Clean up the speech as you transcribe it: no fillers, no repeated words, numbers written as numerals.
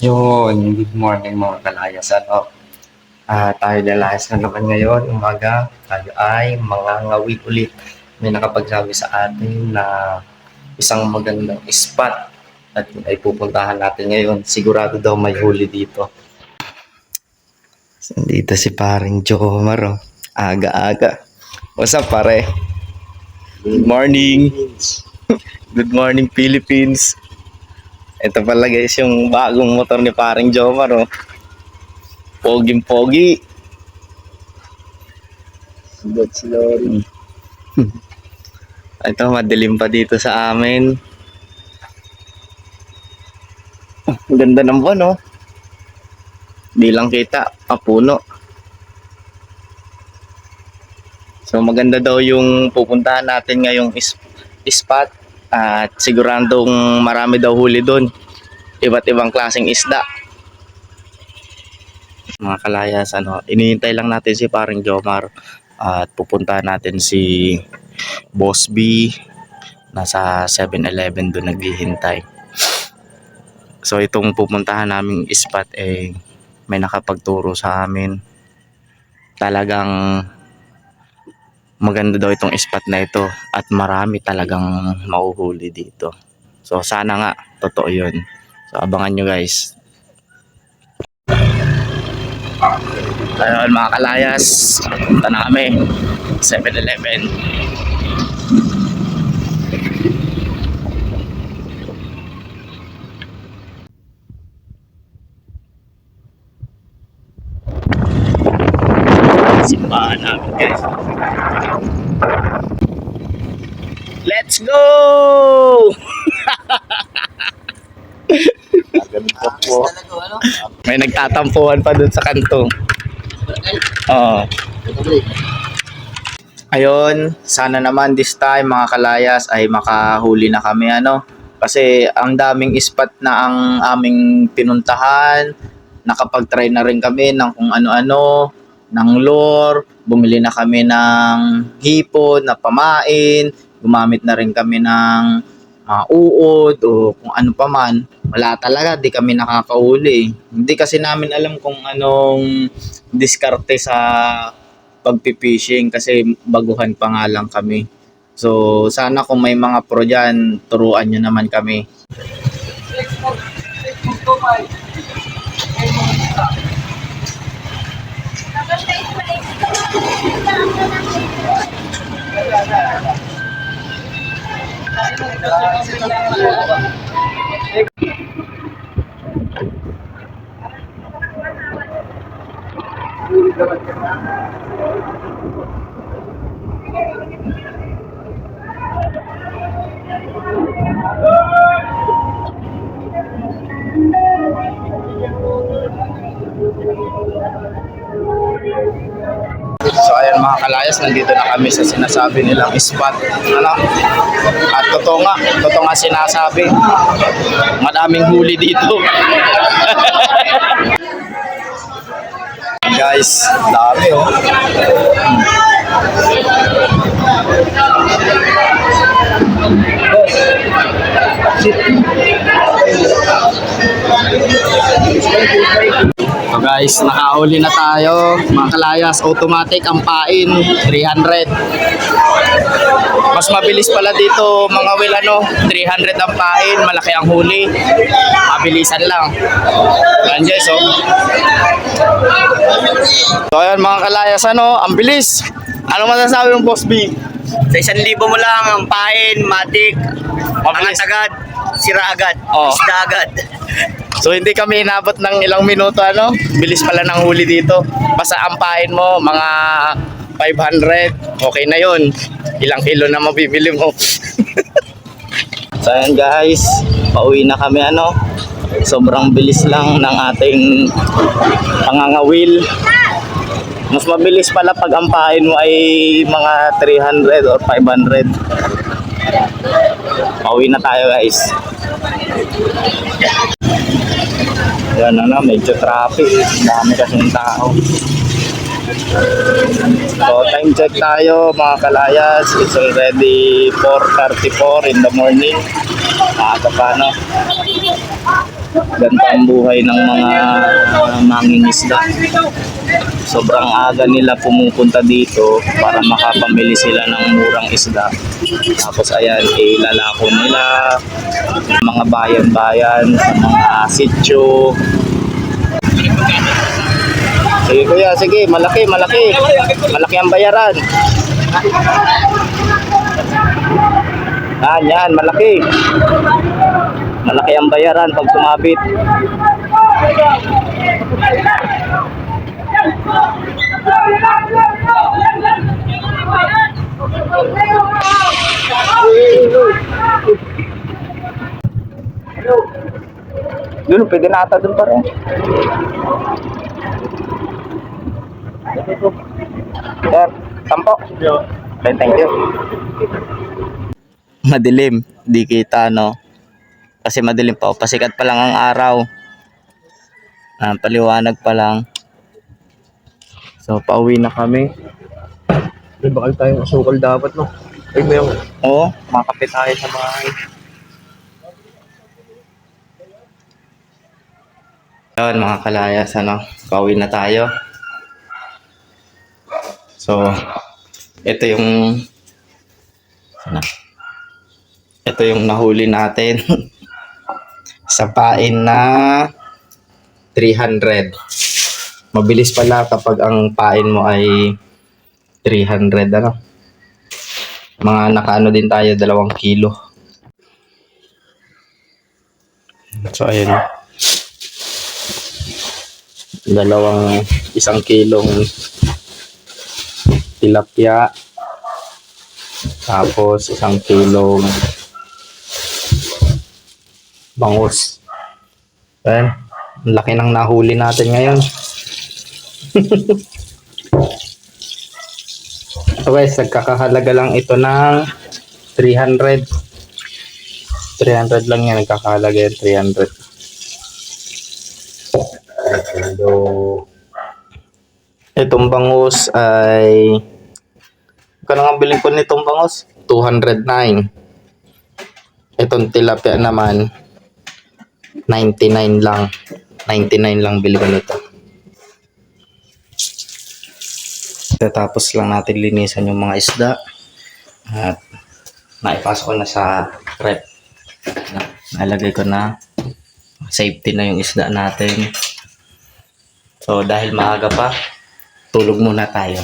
Yun, good morning mga kalayas. Tayo dalas na naman ngayon, umaga. Tayo ay mangangawit ulit. May nakapagsabi sa atin na isang magandang spot at yun ay pupuntahan natin ngayon. Sigurado daw may huli dito. Dito si paring Jomar, oh. Aga-aga. What's up, pare? Good morning. Good morning, Philippines. Ito pala guys yung bagong motor ni paring Jomar, oh. Poging-pogi. Sugat si Lori. Ito, madilim pa dito sa amin. Ang ganda ng buwan, oh. Di lang kita, puno. So maganda daw yung pupuntahan natin ngayong spot. At siguradong marami daw huli doon. Iba't ibang klaseng isda. Mga kalayas, inihintay lang natin si paring Jomar. At pupuntahan natin si Boss B. Nasa 7-Eleven doon naghihintay. So itong pupuntahan naming spot may nakapagturo sa amin. Talagang maganda daw itong spot na ito at marami talagang mahuhuli dito. So sana nga totoo yun. So abangan nyo guys. Ayun mga kalayas, punta na kami 7-Eleven. Simbahan namin guys. Let's go! Ganito po. May nagtatampuhan pa dun sa kanto. Oo. Ayun, sana naman this time mga kalayas ay makahuli na kami kasi ang daming spot na ang aming pinuntahan. Nakapag-try na rin kami ng kung ano-ano, ng lure, bumili na kami ng hipon na pamain, gumamit na rin kami ng uod o kung ano pa man. Wala talaga, di kami nakakahuli. Hindi kasi namin alam kung anong diskarte sa pagpipishing kasi baguhan pa nga lang kami. So sana kung may mga pro dyan, turuan nyo naman kami. So ayan mga kalayas, nandito na kami sa sinasabi nilang spot. At totoo nga sinasabi. Madaming huli dito. Guys, dami oh. So guys, nakahuli na tayo mga kalayas. Automatic ang pain 300. Mas mabilis pala dito mga will 300 ang pain, malaki ang huli. Mabilisan lang. Yan guys oh. So ayan mga kalayas, ang bilis. Ano masasabi ng Boss B? Sa 1,000 mo lang ang pain, matik, angat agad, sira agad, isda agad. So hindi kami inabot ng ilang minuto bilis pala ng huli dito. Basta ampain mo mga 500, okay na yun. Ilang kilo na mabibili mo. So ayan guys, pauwi na kami sobrang bilis lang ng ating pangangawil. Mas mabilis pala pag ampain mo ay mga 300 or 500. Pauwi na tayo guys. Yan medyo traffic. Dami kasing tao. So time check tayo mga kalayas. It's already 4:34 in the morning. maaga pa, no? Ganito ang buhay ng mga mangingisda. Sobrang aga nila pumupunta dito para makapamili sila ng murang isda. Tapos ayan, ilalako nila mga bayan-bayan sa mga sityo. Sige kuya, sige, malaki, malaki. Malaki ang bayaran. Yan, malaki. Malaki ang bayaran pag sumabit. Dulu, pwede na ata dun pa rin. Sir, sampo. Okay, thank you. Madilim, di kita, no? Kasi madilim pa, pasikat pa lang ang araw. Paliwanag pa lang. So, pauwi na kami. May bakal tayong asukal dapat, no? Ay, may Oo, makapit tayo sa bahay. Yun, mga kalayas, ano, pauwi na tayo. So, ito yung nahuli natin sa pain na 300. Mabilis pala kapag ang pain mo ay 300, ano. Mga nakaano din tayo, 2 kilo. So, ayun. 1 kilong tilapia. Tapos 1 kilong bangus. Ayan. Ang laki ng nahuli natin ngayon. So guys, nagkakahalaga lang ito ng 300. 300 lang yan, nagkakahalaga yan, 300. So, itong bangus ay kano nga bilhin ko nitong bangus? 209. Itong tilapia naman 99 lang. 99 lang bili ko nito. Tapos lang natin linisan yung mga isda at naipasok ko na sa rep. Nalagay ko na, safety na yung isda natin. So dahil maaga pa, tulog muna tayo.